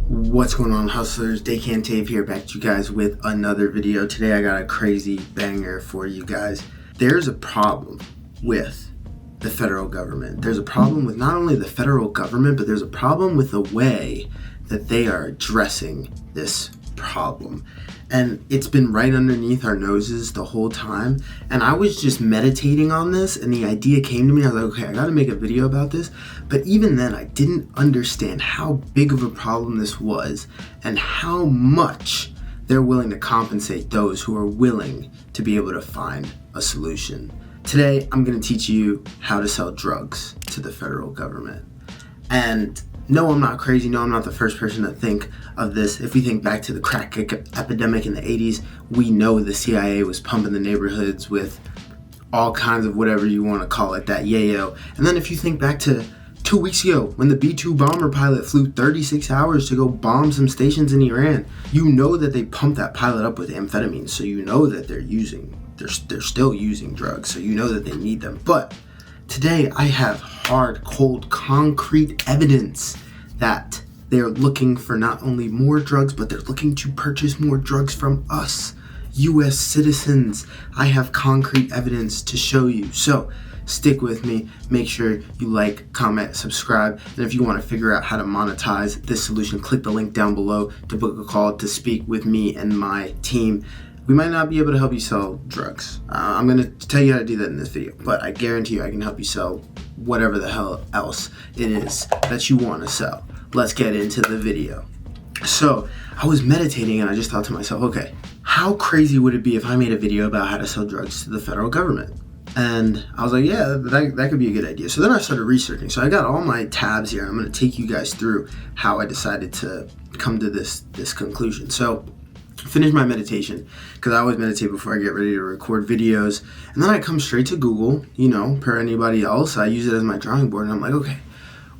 What's going on, hustlers? Daycan Tape here, back to you guys with another video. Today I got a crazy banger for you guys. There's a problem with the federal government. There's a problem with not only the federal government, but there's a problem with the way that they are addressing this problem. And it's been right underneath our noses the whole time. And I was just meditating on this and the idea came to me. I was like, okay, I gotta make a video about this. But even then, I didn't understand how big of a problem this was and how much they're willing to compensate those who are willing to be able to find a solution. Today, I'm gonna teach you how to sell drugs to the federal government. And no, I'm not crazy. No, I'm not the first person to think of this. If we think back to the crack epidemic in the 80s, we know the CIA was pumping the neighborhoods with all kinds of whatever you want to call it, that yayo. And then if you think back to 2 weeks ago when the B-2 bomber pilot flew 36 hours to go bomb some stations in Iran, you know that they pumped that pilot up with amphetamines. So you know that they're still using drugs. So you know that they need them. But today, I have hard, cold, concrete evidence that they're looking for not only more drugs, but they're looking to purchase more drugs from us, U.S. citizens. I have concrete evidence to show you. So stick with me. Make sure you like, comment, subscribe. And if you want to figure out how to monetize this solution, click the link down below to book a call to speak with me and my team. We might not be able to help you sell drugs. I'm going to tell you how to do that in this video, but I guarantee you I can help you sell whatever the hell else it is that you want to sell. Let's get into the video. So I was meditating and I just thought to myself, okay, how crazy would it be if I made a video about how to sell drugs to the federal government? And I was like, yeah, that could be a good idea. So then I started researching. So I got all my tabs here. I'm going to take you guys through how I decided to come to this conclusion. So finish my meditation, because I always meditate before I get ready to record videos, and then I come straight to Google, per anybody else. I use it as my drawing board, and I'm like, okay,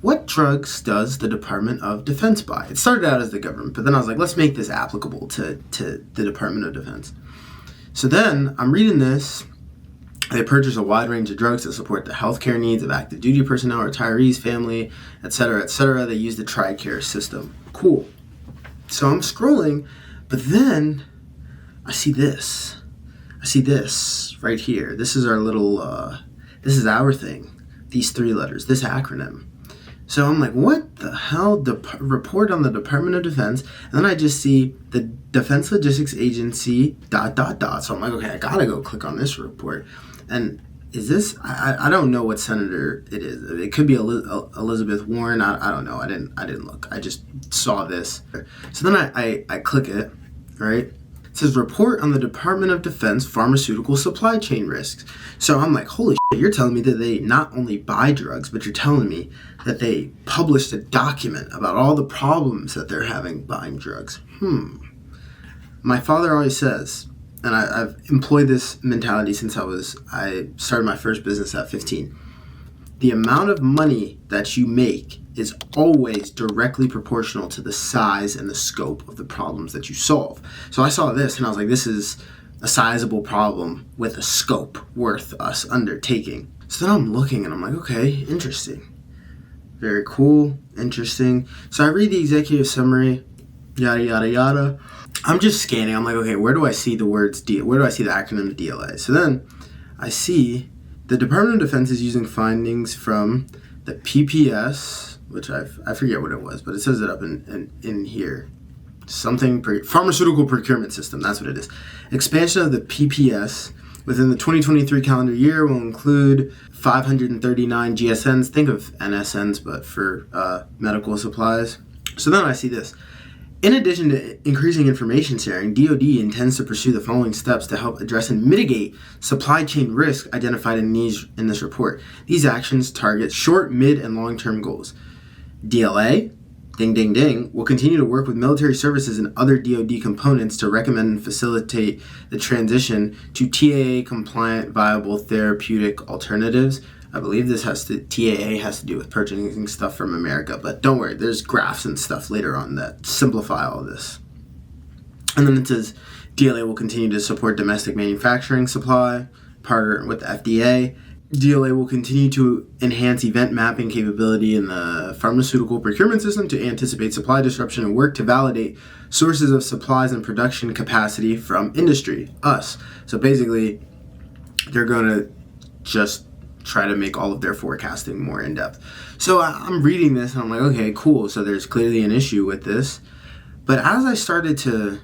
what drugs does the Department of Defense buy? It started out as the government, but then I was like, let's make this applicable to the Department of Defense. So then I'm reading this. They purchase a wide range of drugs to support the healthcare needs of active duty personnel, retirees, family, etc., etc. They use the TRICARE system. Cool. So I'm scrolling. But then I see this. Right here. This is our little, this is our thing. These 3 letters, this acronym. So I'm like, what the hell? Report on the Department of Defense. And then I just see the Defense Logistics Agency, ... So I'm like, okay, I gotta go click on this report. And is this, I don't know what senator it is. It could be Elizabeth Warren. I don't know. I didn't look. I just saw this. So then I click it, right? It says report on the Department of Defense pharmaceutical supply chain risks. So I'm like, holy shit, you're telling me that they not only buy drugs, but you're telling me that they published a document about all the problems that they're having buying drugs. My father always says, and I've employed this mentality since I started my first business at 15. The amount of money that you make is always directly proportional to the size and the scope of the problems that you solve. So I saw this and I was like, this is a sizable problem with a scope worth us undertaking. So then I'm looking and I'm like, okay, interesting. Very cool, interesting. So I read the executive summary, yada, yada, yada. I'm just scanning. I'm like, okay, where do I see the words where do I see the acronym DLA? So then I see the Department of Defense is using findings from the PPS, which I forget what it was, but it says it up in here. Pharmaceutical procurement system, that's what it is. Expansion of the PPS within the 2023 calendar year will include 539 GSNs. Think of NSNs, but for medical supplies. So then I see this. In addition to increasing information sharing, DoD intends to pursue the following steps to help address and mitigate supply chain risk identified in this report. These actions target short, mid, and long-term goals. DLA, ding, ding, ding, will continue to work with military services and other DoD components to recommend and facilitate the transition to TAA-compliant viable therapeutic alternatives. I believe TAA has to do with purchasing stuff from America, but don't worry, there's graphs and stuff later on that simplify all this. And then it says, DLA will continue to support domestic manufacturing supply, partner with the FDA, DLA will continue to enhance event mapping capability in the pharmaceutical procurement system to anticipate supply disruption and work to validate sources of supplies and production capacity from industry, us. So basically, they're going to just try to make all of their forecasting more in-depth. So I'm reading this and I'm like, okay, cool. So there's clearly an issue with this. But as I started to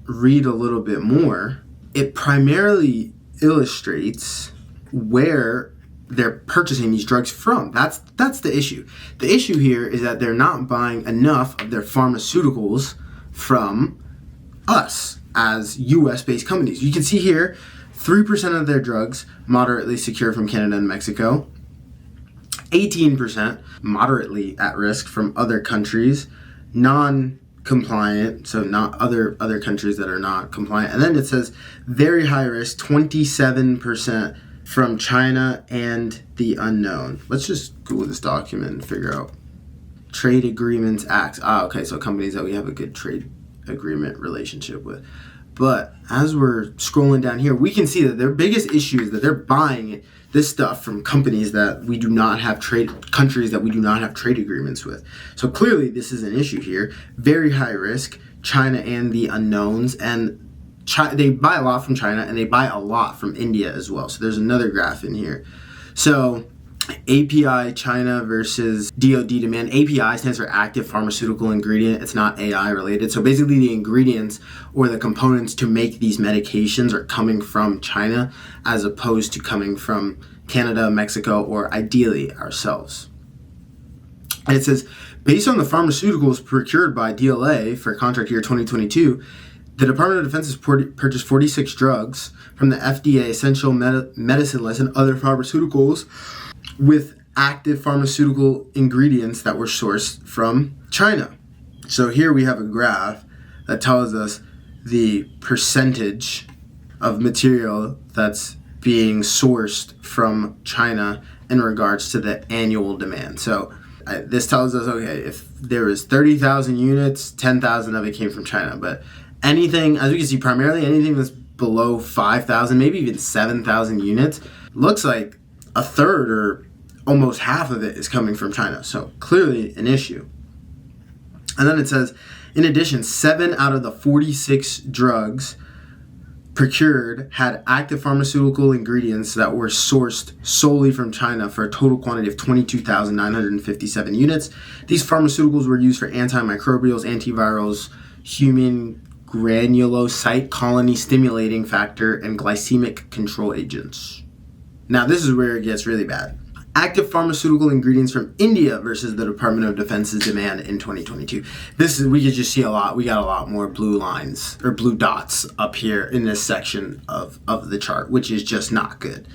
read a little bit more, it primarily illustrates where they're purchasing these drugs from. That's the issue. The issue here is that they're not buying enough of their pharmaceuticals from us as US-based companies. You can see here, 3% of their drugs moderately secure from Canada and Mexico, 18% moderately at risk from other countries, non-compliant, so not other countries that are not compliant. And then it says very high risk, 27% from China and the unknown. Let's just Google this document and figure out. Trade Agreements Act. Okay, so companies that we have a good trade agreement relationship with. But as we're scrolling down here, we can see that their biggest issue is that they're buying this stuff from companies that we do not have countries that we do not have trade agreements with. So clearly this is an issue here. Very high risk, China and the unknowns, and they buy a lot from China and they buy a lot from India as well. So there's another graph in here. So API China versus DoD demand. API stands for active pharmaceutical ingredient. It's not AI related. So basically the ingredients or the components to make these medications are coming from China as opposed to coming from Canada, Mexico, or ideally ourselves. And it says, based on the pharmaceuticals procured by DLA for contract year 2022, the Department of Defense has purchased 46 drugs from the FDA essential medicine list and other pharmaceuticals with active pharmaceutical ingredients that were sourced from China. So here we have a graph that tells us the percentage of material that's being sourced from China in regards to the annual demand. So this tells us, okay, if there was 30,000 units, 10,000 of it came from China. But anything, as we can see, primarily anything that's below 5,000, maybe even 7,000 units, looks like a third or almost half of it is coming from China. So clearly an issue. And then it says, in addition, 7 out of the 46 drugs procured had active pharmaceutical ingredients that were sourced solely from China for a total quantity of 22,957 units. These pharmaceuticals were used for antimicrobials, antivirals, human granulocyte colony stimulating factor, and glycemic control agents. Now this is where it gets really bad. Active pharmaceutical ingredients from India versus the Department of Defense's demand in 2022. We could just see a lot. We got a lot more blue lines or blue dots up here in this section of the chart, which is just not good.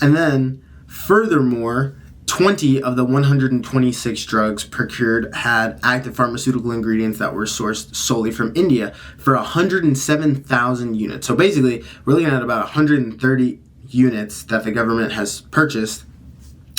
And then furthermore, 20 of the 126 drugs procured had active pharmaceutical ingredients that were sourced solely from India for 107,000 units. So basically, we're looking at about 130 units that the government has purchased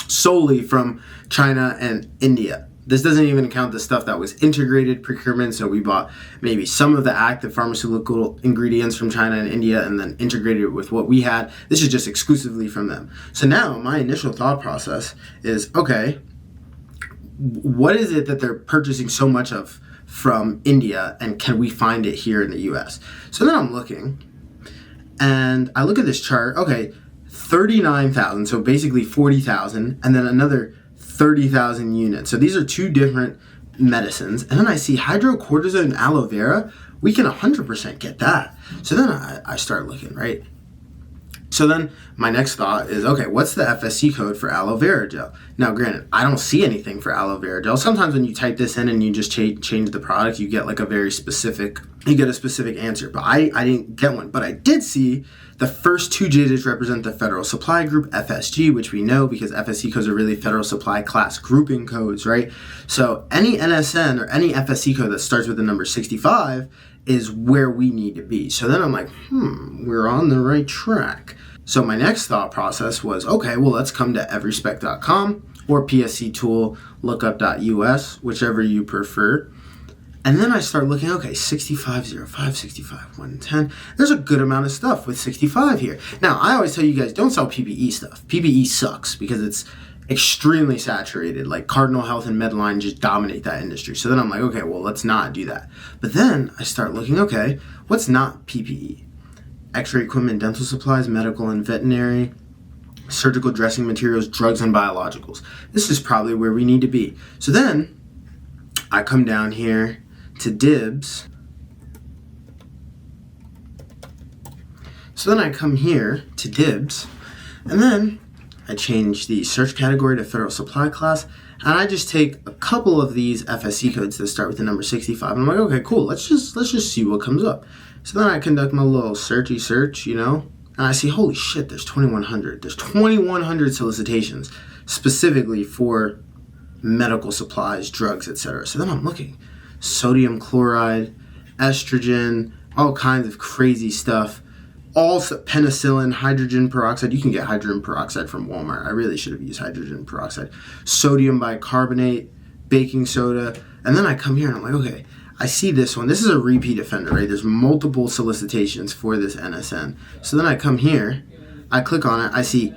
solely from China and India. This doesn't even count the stuff that was integrated procurement. So we bought maybe some of the active pharmaceutical ingredients from China and India and then integrated it with what we had. This is just exclusively from them. So now my initial thought process is, okay, what is it that they're purchasing so much of from India, and can we find it here in the US? So then I'm looking and I look at this chart. Okay, 39,000, so basically 40,000, and then another 30,000 units. So these are two different medicines. And then I see hydrocortisone and aloe vera. We can 100% get that. So then I start looking, right? So then my next thought is, okay, what's the FSC code for aloe vera gel? Now, granted, I don't see anything for aloe vera gel. Sometimes when you type this in and you just change the product, you get like a specific answer. But I didn't get one. But I did see the first 2 digits represent the Federal Supply Group, FSG, which we know because FSC codes are really Federal Supply Class grouping codes, right? So any NSN or any FSC code that starts with the number 65 is where we need to be. So then I'm like, we're on the right track. So my next thought process was, okay, well, let's come to everyspec.com or PSC tool lookup.us, whichever you prefer. And then I start looking, okay, 6505, 65 There's a good amount of stuff with 65 here. Now, I always tell you guys, don't sell PPE stuff. PPE sucks because it's extremely saturated. Like Cardinal Health and Medline just dominate that industry. So then I'm like, okay, well, let's not do that. But then I start looking, okay, what's not PPE? X-ray equipment, dental supplies, medical and veterinary, surgical dressing materials, drugs, and biologicals. This is probably where we need to be. So then I come down here to dibs. So then I come here to dibs, and then I change the search category to federal supply class, and I just take a couple of these FSC codes that start with the number 65. And I'm like, okay, cool. Let's just see what comes up. So then I conduct my little searchy search, and I see, holy shit, there's 2,100. There's 2,100 solicitations specifically for medical supplies, drugs, etc. So then I'm looking, sodium chloride, estrogen, all kinds of crazy stuff. Also penicillin, hydrogen peroxide. You can get hydrogen peroxide from Walmart. I really should have used hydrogen peroxide. Sodium bicarbonate, baking soda. And then I come here and I'm like, okay, I see this one. This is a repeat offender, right? There's multiple solicitations for this NSN. So then I come here, I click on it, I see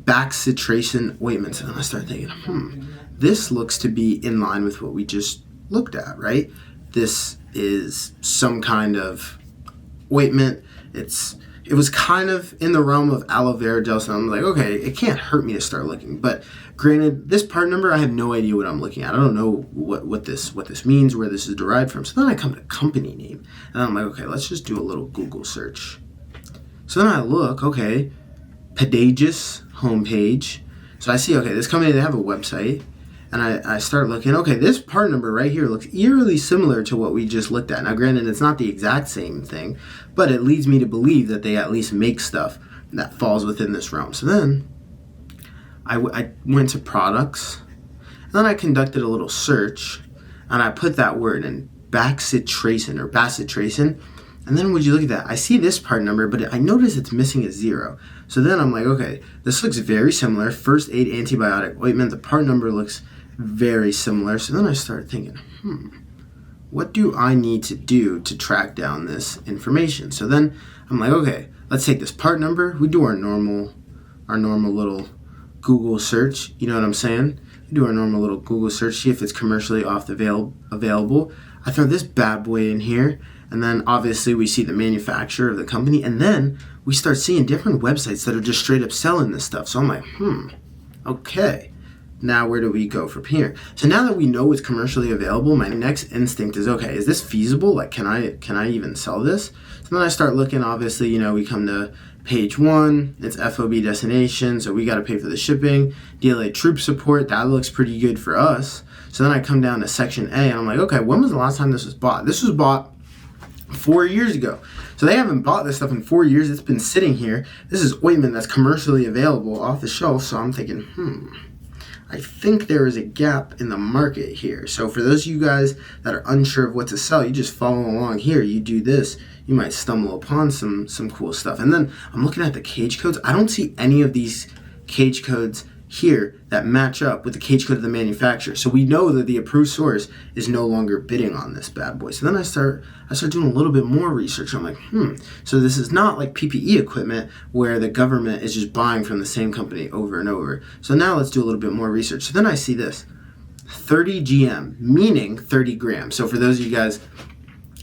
bacitracin ointments. And then I start thinking, this looks to be in line with what we just looked at, right? This is some kind of ointment. It was kind of in the realm of aloe vera gel, so I'm like, okay, it can't hurt me to start looking. But granted, this part number, I have no idea what I'm looking at. I don't know what this means, where this is derived from. So then I come to company name, and I'm like, okay, let's just do a little Google search. So then I look, okay, Pedagus homepage. So I see, okay, this company, they have a website. And I start looking, okay, this part number right here looks eerily similar to what we just looked at. Now, granted, it's not the exact same thing, but it leads me to believe that they at least make stuff that falls within this realm. So then I went to products, and then I conducted a little search, and I put that word in, bacitracin, and then would you look at that? I see this part number, but I notice it's missing a 0. So then I'm like, okay, this looks very similar. First aid antibiotic ointment, the part number looks very similar. So then I start thinking, what do I need to do to track down this information? So then I'm like, okay, let's take this part number. We do our normal little Google search. You know what I'm saying? We do our normal little Google search, see if it's commercially available. I throw this bad boy in here, and then obviously we see the manufacturer of the company, and then we start seeing different websites that are just straight up selling this stuff. So I'm like, okay. Now where do we go from here? So now that we know it's commercially available, my next instinct is, okay, is this feasible? Like, can I even sell this? So then I start looking, obviously, we come to page 1, it's FOB destination, so we got to pay for the shipping. DLA troop support, that looks pretty good for us. So then I come down to section A, and I'm like, okay, when was the last time this was bought? This was bought 4 years ago. So they haven't bought this stuff in 4 years. It's been sitting here. This is ointment that's commercially available off the shelf, so I'm thinking, I think there is a gap in the market here. So for those of you guys that are unsure of what to sell, you just follow along here. You do this, you might stumble upon some cool stuff. And then I'm looking at the cage codes. I don't see any of these cage codes here that match up with the cage code of the manufacturer. So we know that the approved source is no longer bidding on this bad boy. So then I start doing a little bit more research. I'm like, so this is not like PPE equipment where the government is just buying from the same company over and over. So now let's do a little bit more research. So then I see this 30 GM, meaning 30 grams. So for those of you guys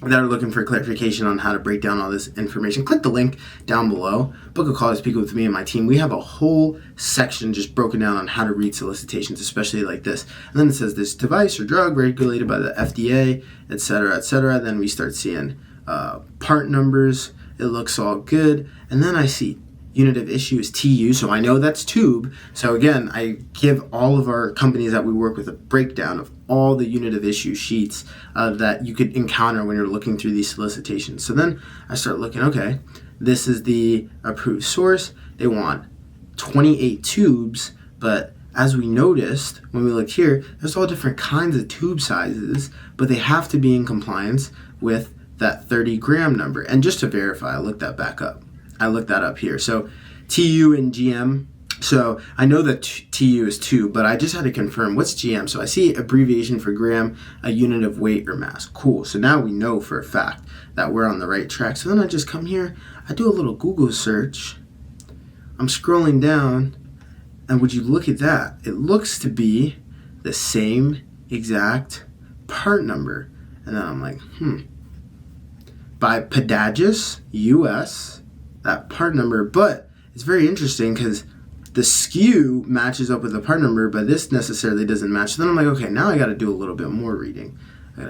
that are looking for clarification on how to break down all this information, click the link down below. Book a call to speak with me and my team. We have a whole section just broken down on how to read solicitations, especially like this. And then it says this device or drug regulated by the FDA, etc., etc. Then we start seeing part numbers. It looks all good. And then I see unit of issue is TU, so I know that's tube. So again, I give all of our companies that we work with a breakdown of all the unit of issue sheets that you could encounter when you're looking through these solicitations. So then I start looking, okay, this is the approved source. They want 28 tubes, but as we noticed when we looked here, there's all different kinds of tube sizes, but they have to be in compliance with that 30 gram number. And just to verify, I looked that back up. I looked that up here. So TU and GM So I know that TU is 2, but I just had to confirm what's GM. So I see abbreviation for gram, a unit of weight or mass. Cool. So now we know for a fact that we're on the right track. So then I just come here, I do a little Google search. I'm scrolling down, and would you look at that? It looks to be the same exact part number. And then I'm like, by Padagus, US, that part number. But it's very interesting because the SKU matches up with the part number, but this necessarily doesn't match. So then I'm like, okay, now I got to do a little bit more reading. And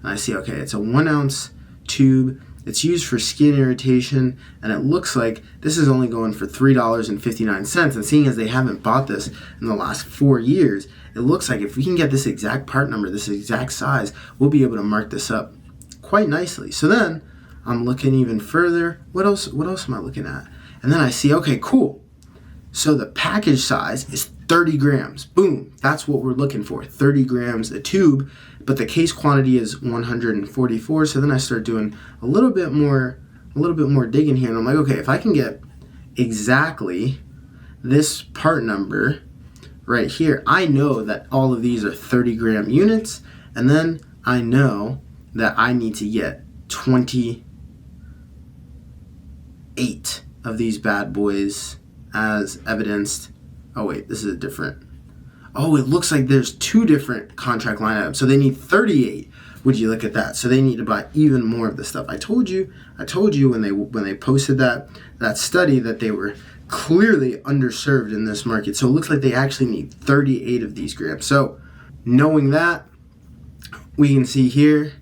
I see, okay, it's a 1 ounce tube. It's used for skin irritation, and it looks like this is only going for $3.59. And seeing as they haven't bought this in the last 4 years, it looks like if we can get this exact part number, this exact size, we'll be able to mark this up quite nicely. So then I'm looking even further. What else am I looking at? And then I see, okay, cool. So the package size is 30 grams. Boom. That's what we're looking for. 30 grams a tube, but the case quantity is 144. So then I start doing a little bit more digging here, and I'm like, okay, if I can get exactly this part number right here, I know that all of these are 30 gram units, and then I know that I need to get 28 of these bad boys as evidenced. Oh wait, this is a different. Oh, it looks like there's 2 different contract line items. So they need 38. Would you look at that? So they need to buy even more of this stuff. I told you when they posted that study that they were clearly underserved in this market. So it looks like they actually need 38 of these grams. So knowing that, we can see here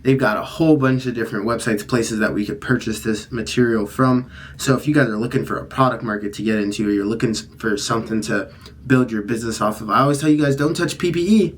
they've got a whole bunch of different websites, places that we could purchase this material from. So if you guys are looking for a product market to get into, or you're looking for something to build your business off of, I always tell you guys, don't touch PPE.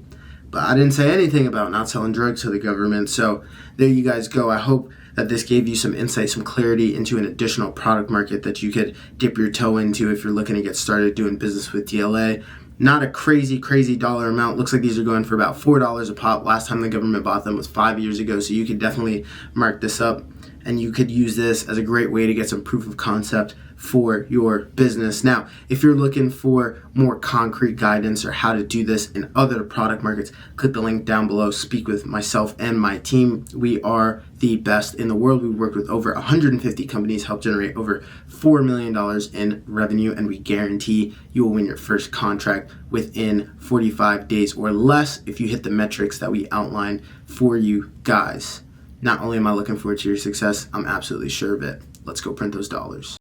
But I didn't say anything about not selling drugs to the government. So there you guys go. I hope that this gave you some insight, some clarity into an additional product market that you could dip your toe into if you're looking to get started doing business with DLA. Not a crazy dollar amount. Looks like these are going for about $4 a pop. Last time the government bought them was 5 years ago, so you could definitely mark this up, and you could use this as a great way to get some proof of concept for your business. Now, if you're looking for more concrete guidance or how to do this in other product markets, click the link down below. Speak with myself and my team. We are the best in the world. We worked with over 150 companies, helped generate over $4 million in revenue, and we guarantee you will win your first contract within 45 days or less if you hit the metrics that we outlined for you guys. Not only am I looking forward to your success, I'm absolutely sure of it. Let's go print those dollars.